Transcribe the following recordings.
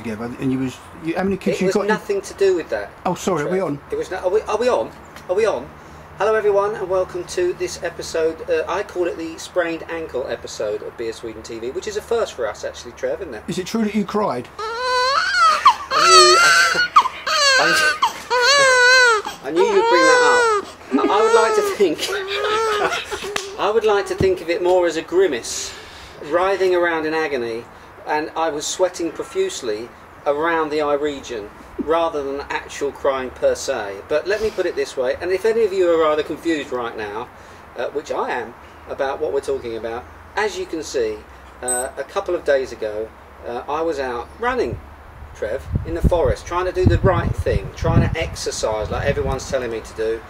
together, and how many kids you got? It was nothing to do with that. Oh, sorry, Trev. are we on? It was. Are we on? Are we on? Hello everyone, and welcome to this episode. I call it the sprained ankle episode of BeerSwedenTV, which is a first for us, actually, Trev, isn't it? Is it true that you cried? I knew you'd bring that up. I would like to think of it more as a grimace, writhing around in agony, and I was sweating profusely around the eye region, rather than actual crying per se. But let me put it this way, and if any of you are rather confused right now, which I am, about what we're talking about, as you can see, a couple of days ago I was out running, Trev, in the forest, trying to do the right thing, trying to exercise like everyone's telling me to do,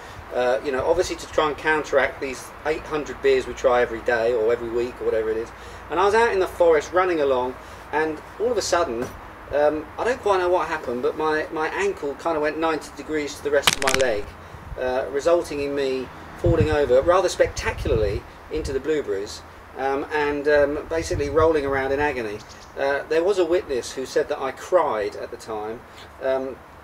you know, obviously to try and counteract these 800 beers we try every day or every week or whatever it is. And I was out in the forest running along, and all of a sudden, I don't quite know what happened, but my ankle kind of went 90 degrees to the rest of my leg, resulting in me falling over rather spectacularly into the blueberries, and basically rolling around in agony. There was a witness who said that I cried at the time.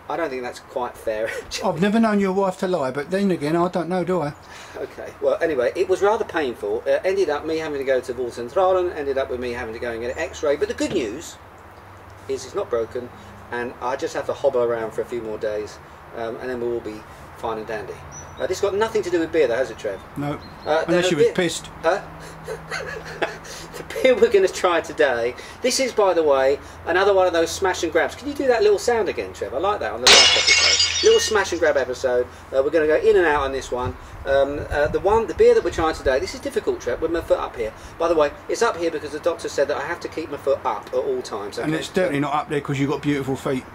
I don't think that's quite fair. I've never known your wife to lie, but then again, I don't know, do I? Okay, well, anyway, it was rather painful. Ended up me having to go to BeerSwedenTV, ended up with me having to go and get an x-ray, but the good news is it's not broken, and I just have to hobble around for a few more days, and then we'll all be fine and dandy. This has got nothing to do with beer though, has it, Trev? No, unless you was pissed. The beer we're going to try today, this is, by the way, another one of those smash and grabs. Can you do that little sound again, Trev? I like that on the last episode. Little smash and grab episode. We're going to go in and out on this one. The beer that we're trying today, this is difficult, Trev, with my foot up here. By the way, it's up here because the doctor said that I have to keep my foot up at all times. Okay? And it's definitely not up there because you've got beautiful feet.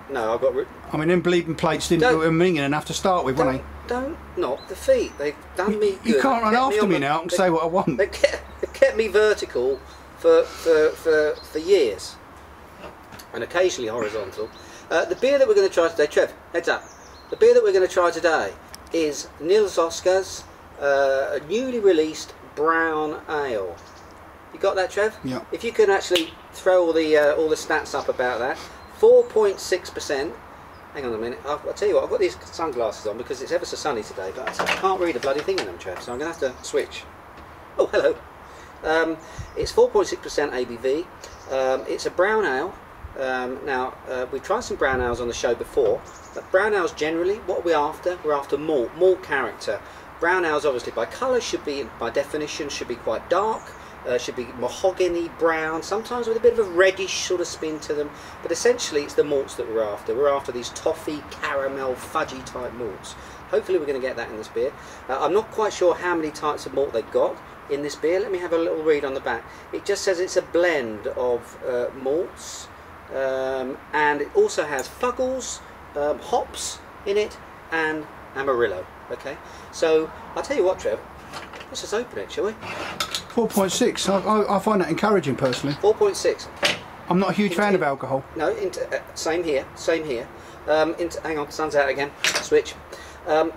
No, I've got... I mean, them bleeding plates didn't do a minging enough to start with, weren't they? Don't knock the feet. They've done me good. You can't run after me now and say what I want. They kept me vertical for years, and occasionally horizontal. The beer that we're going to try today, Trev, heads up. The beer that we're going to try today is Nils Oscar's newly released brown ale. You got that, Trev? Yeah. If you can actually throw all the stats up about that, 4.6%. Hang on a minute, I'll tell you what, I've got these sunglasses on because it's ever so sunny today, but I can't read a bloody thing in them, Trev, so I'm going to have to switch. Oh, hello. It's 4.6% ABV. It's a brown ale. Now, we've tried some brown ales on the show before, but brown ales generally, what are we after? We're after malt character. Brown ales, obviously, by colour, should be, by definition, should be quite dark. Should be mahogany brown, sometimes with a bit of a reddish sort of spin to them, but essentially it's the malts that we're after. We're after these toffee, caramel, fudgy type malts. Hopefully we're going to get that in this beer. I'm not quite sure how many types of malt they've got in this beer. Let me have a little read on the back. It just says it's a blend of malts, and it also has fuggles, hops in it, and Amarillo. Okay, so I'll tell you what, Trev, let's just open it, shall we? 4.6. I find that encouraging personally. 4.6. I'm not a huge fan of alcohol. No, same here. Same here. Hang on, sun's out again. Switch.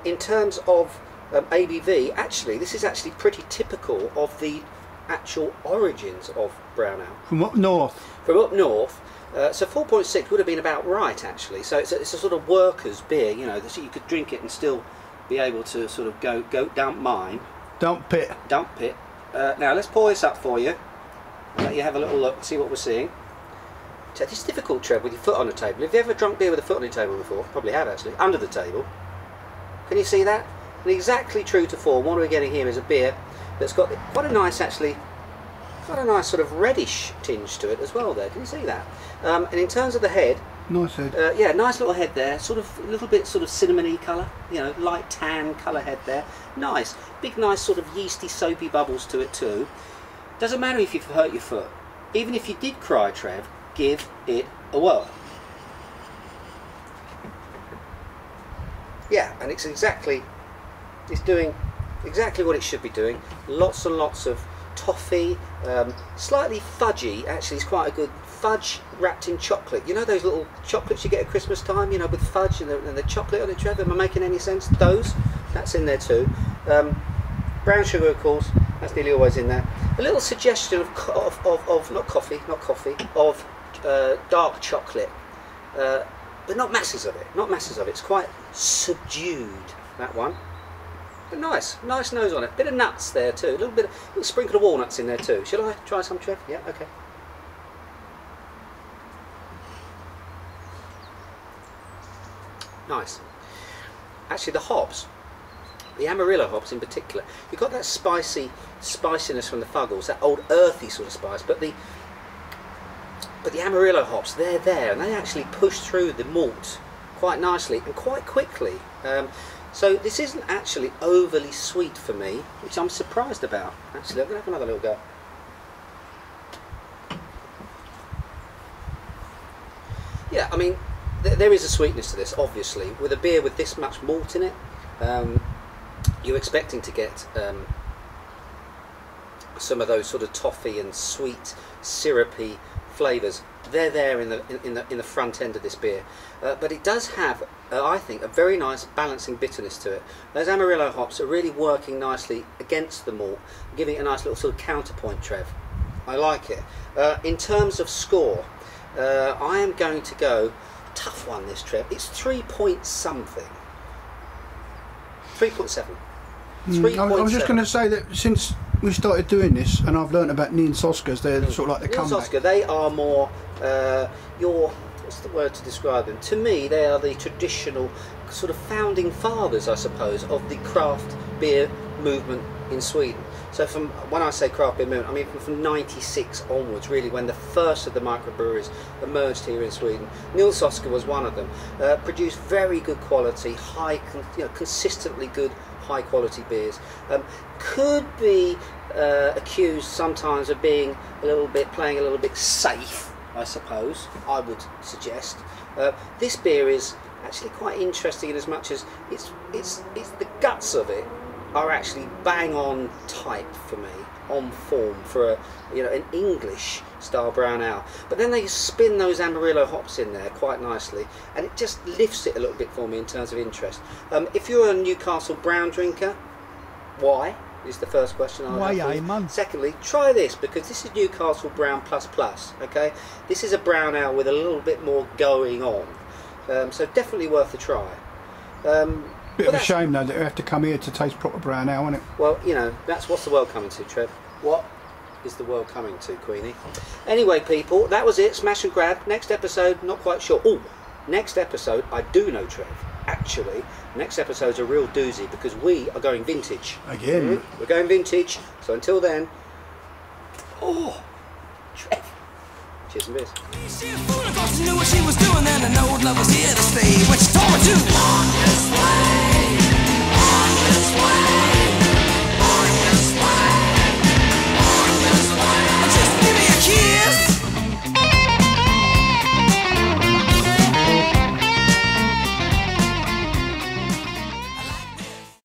In terms of ABV, actually, this is actually pretty typical of the actual origins of brown ale. From up north. From up north. So 4.6 would have been about right, actually. So it's a sort of workers' beer, you know, so you could drink it and still be able to sort of go dump mine. Dump pit. Dump pit. Now let's pour this up for you and let you have a little look, see what we're seeing. This is difficult, Trev, with your foot on the table. Have you ever drunk beer with a foot on the table before? Probably have, actually. Under the table. Can you see that? And exactly true to form, what we're getting here is a beer that's got quite a nice, actually, quite a nice sort of reddish tinge to it as well there. Can you see that? And in terms of the head, nice head. Yeah, nice little head there, sort of a little bit sort of cinnamony colour, you know, light tan colour head there. Nice, big nice sort of yeasty soapy bubbles to it too. Doesn't matter if you've hurt your foot. Even if you did cry, Trev, give it a whirl. Yeah, and it's doing exactly what it should be doing. Lots and lots of toffee, slightly fudgy. Actually, it's quite a good fudge wrapped in chocolate. You know those little chocolates you get at Christmas time, you know, with fudge and the chocolate on it, Trevor? Am I making any sense? Those, that's in there too. Brown sugar, of course, that's nearly always in there. A little suggestion of not coffee, of dark chocolate, but not masses of it. Not masses of it. It's quite subdued, that one. But nice nose on it. Bit of nuts there too. A little sprinkle of walnuts in there too. Shall I try some, Trev? Yeah, okay. Nice. Actually, the hops, the Amarillo hops in particular, you've got that spiciness from the Fuggles, that old earthy sort of spice, but the Amarillo hops, they're there, and they actually push through the malt quite nicely and quite quickly. So this isn't actually overly sweet for me, which I'm surprised about. Actually, I'm going to have another little go. Yeah, I mean, there is a sweetness to this, obviously. With a beer with this much malt in it, you're expecting to get some of those sort of toffee and sweet, syrupy flavours. They're there in the front end of this beer, but it does have, I think, a very nice balancing bitterness to it. Those Amarillo hops are really working nicely against the malt, giving it a nice little sort of counterpoint, Trev. I like it. In terms of score, I am going to go, tough one this, Trev. It's 3 point something. 3.7. I was just going to say that since we started doing this, and I've learnt about Nils Oscars, they're sort of like the Nils comeback. Oscar, they are more what's the word to describe them? To me, they are the traditional sort of founding fathers, I suppose, of the craft beer movement in Sweden. So from when I say craft beer movement, I mean from 96 onwards, really, when the first of the microbreweries emerged here in Sweden. Nils Oscar was one of them. Produced very good quality, consistently good, high quality beers. Could be accused sometimes of being playing a little bit safe, I suppose, I would suggest. This beer is actually quite interesting in as much as it's the guts of it are actually bang on type for me, on form for an English style brown ale. But then they spin those Amarillo hops in there quite nicely, and it just lifts it a little bit for me in terms of interest. If you're a Newcastle brown drinker, why is the first question I have for you. Secondly, try this, because this is Newcastle Brown Plus Plus. Okay, this is a brown ale with a little bit more going on, so definitely worth a try. Bit of a shame though that you have to come here to taste proper brown ale, isn't it? Well, that's what's the world coming to, Trev. What is the world coming to, Queenie? Anyway, people, that was it. Smash and grab. Next episode, not quite sure. Oh, next episode, I do know, Trev. Actually, next episode's a real doozy, because we are going vintage. Again? We're going vintage. So until then, Trev. Cheers and beers. She knew what she was doing, and an old love was here to stay. What she told me to. On this way, on this way.